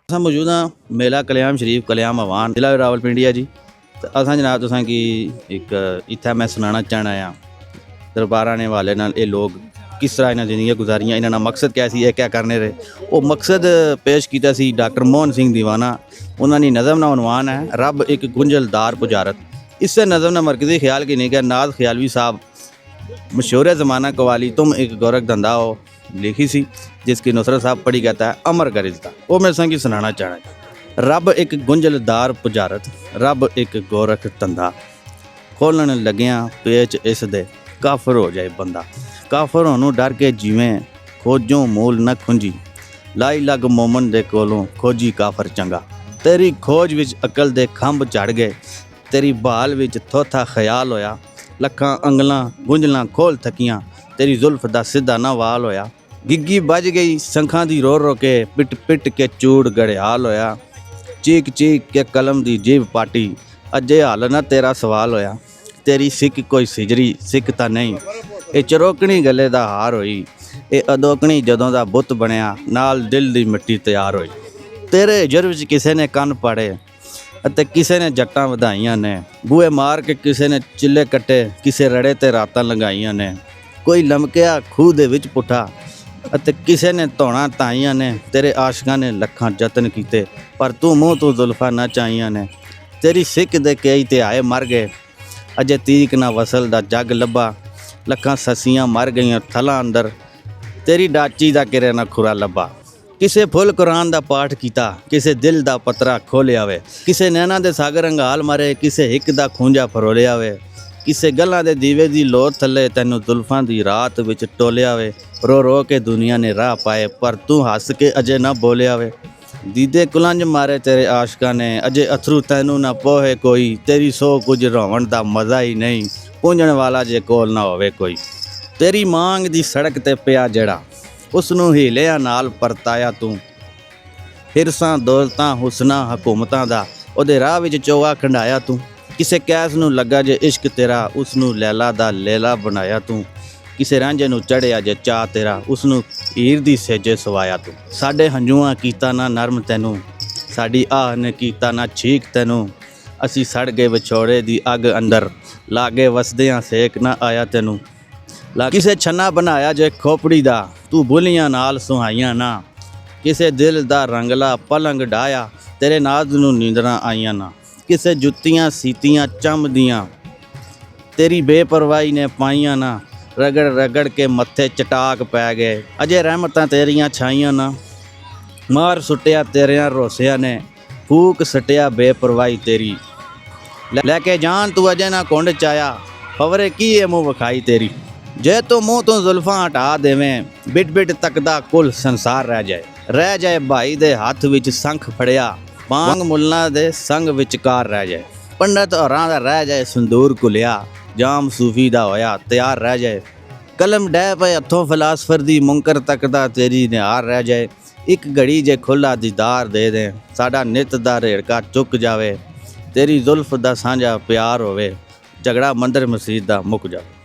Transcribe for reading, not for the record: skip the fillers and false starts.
असां मौजूद हाँ मेला कल्याम शरीफ कल्याम अवान जिला रावलपिंडी है जी। तो असां जनाब तुसां की एक इत्थै मैं सुनाना चाहना आ दरबारा ने वाले नाल ये लोग किस तरह इन्हें जिंदगी गुजारियां, इन्होंने मकसद क्या सी, क्या करने रहे। वो मकसद पेश किया सी डॉक्टर मोहन सिंह दीवाना। उन्होंने नज़म का उनवान है रब एक गुंजलदार पुजारत। इससे नज़म ने मरकज़ी ख्याल की नहीं क्या नाज ख्यालवी साहब मशहूर ज़माना कवाली तुम एक गोरख धंधा हो लिखी सी, जिसकी नुसरत साहब पढ़ी कहता है अमर गरिजता। वो मैं संगी सुनाना चाहना। रब एक गुंजलदार पुजारत, रब एक गोरख धंधा, खोलन लगिया पेच इस दे काफर हो जाए बंदा। काफर होनों डर के जिवें खोजों मूल न खुंजी, लाई लग मोमन दे कोलों खोजी काफर चंगा। तेरी खोज विच अकल दे खंभ चढ़ गए, तेरी बहाल विच थोथा ख्याल होया। लखां अंगलां गुंजलां खोल थकियां, तेरी जुल्फ दा सिद्धा ना वाल होया। गिग्गी बज गई संखां दी रो रो के, पिट पिट के चूड़ गड़ियाल होया। चीक चीक के कलम दी जीभ पाटी, अजे हाल ना तेरा सवाल होया। तेरी सिक कोई सिजरी सिक तां नहीं, ये चरोकनी गले दा हार होई। ये अदोकनी जदों दा बुत बनया, नाल दिल दी मिट्टी तैयार होई। तेरे जर विच किसे ने कन पाड़े अते किसे ने जट्टां वधाइयां ने, बूए मार के किसे ने चिल्ले कट्टे, किसे रड़े ते रातां लगाइयां ने। कोई लमकिया खूह दे विच पुठा अते किसे ने धौणा ताइयां ने। तेरे आशिकां ने लखां जतन कीते, पर तू मूँह तू जुल्फां ना चाइयां ने। तेरी सिक दे कई ते आए मर गए, अजे तीक ना वसल दा जग लब्भा। लखां ससियां मर गईयां थलां अंदर, तेरी डाची दा किरे ना खुरा लब्भा। किसे फुल कुरान दा पाठ कीता, किसे दिल दा पतरा खोलिया वे। किसे नैना दे सागर अंगाल मारे, किसे हिक दा खूंजा फरोलिया वे। किसे गल्लां दे दीवे दी लोथ थले, तैनूं जुल्फां दी रात विच टोलिया वे। रो रो के दुनिया ने राह पाए, पर तू हस के अजे ना बोलिया वे। दीदे कुलंज मारे तेरे आशिकां ने, अजे अथरू तैनूं ना पोहे कोई। तेरी सो कुछ रोवण दा मज़ा ही नहीं, पूंजण वाला जे कोल ना होवे कोई। तेरी मांग दी सड़क ते पिया जड़ा, उसनूं हीलिया नाल परताया तू। हिरसां दौलतां हुसनां हकूमतां दा, ओदे राह विच चोआ खंडाया तू। किसे कैस नूं लगा जे इश्क तेरा, उसनूं लैला दा लेला बनाया तू। किसे रांझे नूं चढ़िया जे चाह तेरा, उसनूं हीर दी सेजे सवाया तू। साडे हंझूआं कीता ना नरम तैनूं, साडी आह ने कीता ना छीक तैनूं। असी सड़ गए विछोड़े दी अग अंदर, लागे वसदियां सेक ना आया तैनूं। किसे छन्ना बनाया जे खोपड़ी दा, तू बुलियां नाल सुहाइयां ना। किसे दिल दा रंगला पलंग डाया, तेरे नाज नूं नींदरां आईयां ना। किसे जुत्तियां सीतियां चमदियां, तेरी बेपरवाही ने पाइयां ना। रगड़ रगड़ के मत्थे चटाक पै गए, अजे रहमतां तेरियां छाइयां ना। मार सुटिया तेरियां रोसिया ने, फूक सटिया बेपरवाही तेरी। लैके जान तू अजे ना कुंड चाया, खबरे की है मुँह विखाई तेरी। जे तू मूँह तो जुल्फां हटा देवें, बिट बिट तकदा कुल संसार रह जाए भाई दे हत्थ विच संख फड़िया। बांग मुल्लां दे संग विचकार रह जाए, पंडित होरां दा रह जाए संदूर कुलिया। जाम सूफी दा होया तैयार रह जाए, कलम डै पे हथों फिलासफर दी मुंकर तकदा तेरी निहार रह जाए। एक घड़ी जे खुला दीदार दे दें, साडा नित दा रेड़का चुक जावे। तेरी जुल्फ दा सांझा प्यार होवे, झगड़ा मंदिर मसीत दा मुक जावे।